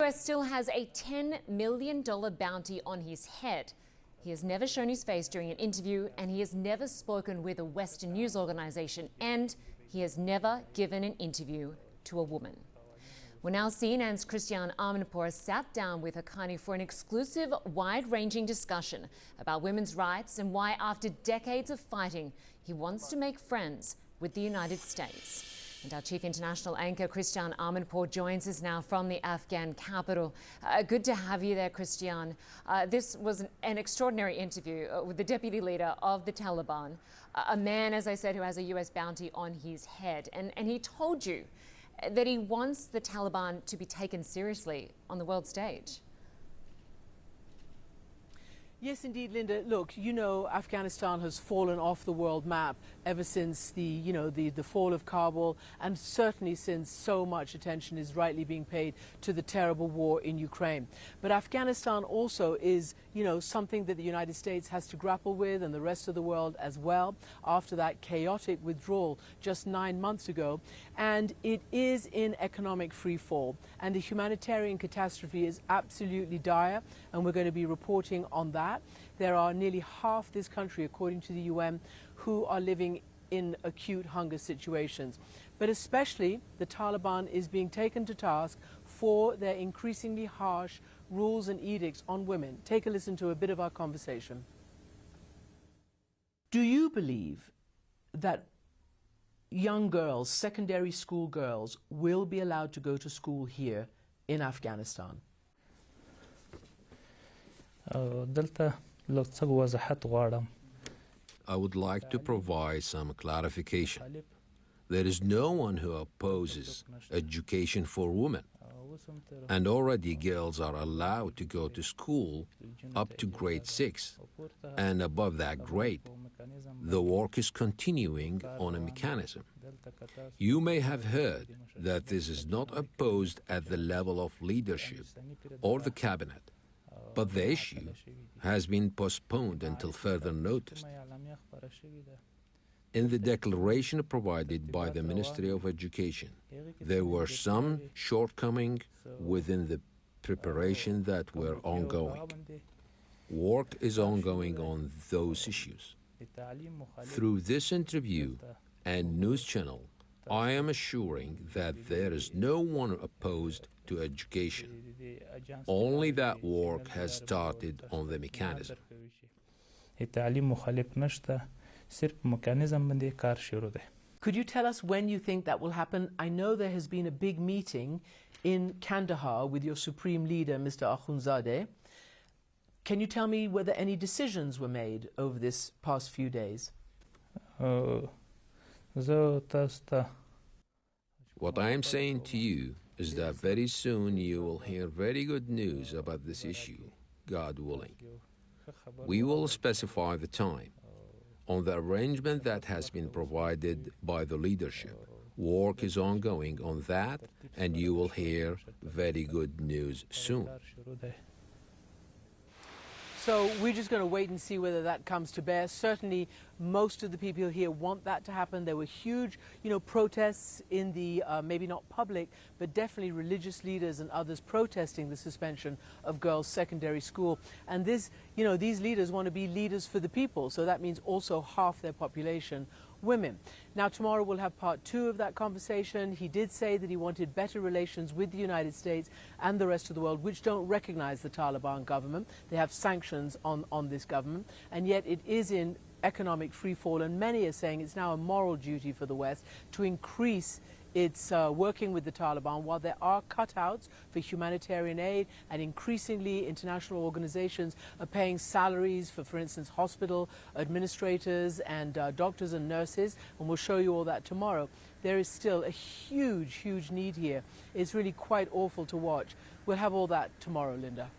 US still has a $10 million bounty on his head. He has never shown his face during an interview, and he has never spoken with a Western news organization, and he has never given an interview to a woman. Well, now CNN's Christiane Amanpour sat down with Haqqani for an exclusive, wide-ranging discussion about women's rights and why, after decades of fighting, he wants to make friends with the United States. And our chief international anchor, Christiane Amanpour, joins us now from the Afghan capital. Good to have you there, Christiane. This was an extraordinary interview with the deputy leader of the Taliban, a man, as I said, who has a US bounty on his head. And he told you that he wants the Taliban to be taken seriously on the world stage. Yes, indeed, Lynda. Look, you know, Afghanistan has fallen off the world map ever since the fall of Kabul, and certainly since so much attention is rightly being paid to the terrible war in Ukraine. But Afghanistan also is, something that the United States has to grapple with, and the rest of the world as well, after that chaotic withdrawal just 9 months ago. And it is in economic freefall, and the humanitarian catastrophe is absolutely dire, and we're going to be reporting on that. There are nearly half this country, according to the UN, who are living in acute hunger situations. But especially the Taliban is being taken to task for their increasingly harsh rules and edicts on women. Take a listen to a bit of our conversation. Do you believe that young girls, secondary school girls, will be allowed to go to school here in Afghanistan? I would like to provide some clarification. There is no one who opposes education for women, and already girls are allowed to go to school up to grade 6, and above that grade. The work is continuing on a mechanism. You may have heard that this is not opposed at the level of leadership or the cabinet, but the issue has been postponed until further notice. In the declaration provided by the Ministry of Education, there were some shortcomings within the preparation that were ongoing. Work is ongoing on those issues. Through this interview and news channel, I am assuring that there is no one opposed to education. Only that work has started on the mechanism. Could you tell us when you think that will happen? I know there has been a big meeting in Kandahar with your supreme leader, Mr. Akhundzadeh. Can you tell me whether any decisions were made over this past few days? What I am saying to you is that very soon you will hear very good news about this issue, God willing. We will specify the time. On the arrangement that has been provided by the leadership, work is ongoing on that, and you will hear very good news soon. So we're just going to wait and see whether that comes to bear. Certainly, most of the people here want that to happen. There were huge, protests in the, maybe not public, but definitely religious leaders and others protesting the suspension of girls' secondary school. And this, these leaders want to be leaders for the people. So that means also half their population women. Now, tomorrow we'll have part 2 of that conversation. He did say that he wanted better relations with the United States and the rest of the world, which don't recognize the Taliban government. They have sanctions on this government, and yet it is in economic freefall, and many are saying it's now a moral duty for the West to increase its working with the Taliban, while there are cutouts for humanitarian aid, and increasingly international organizations are paying salaries for instance, hospital administrators and doctors and nurses, and we'll show you all that tomorrow. There is still a huge, huge need here. It's really quite awful to watch. We'll have all that tomorrow, Lynda.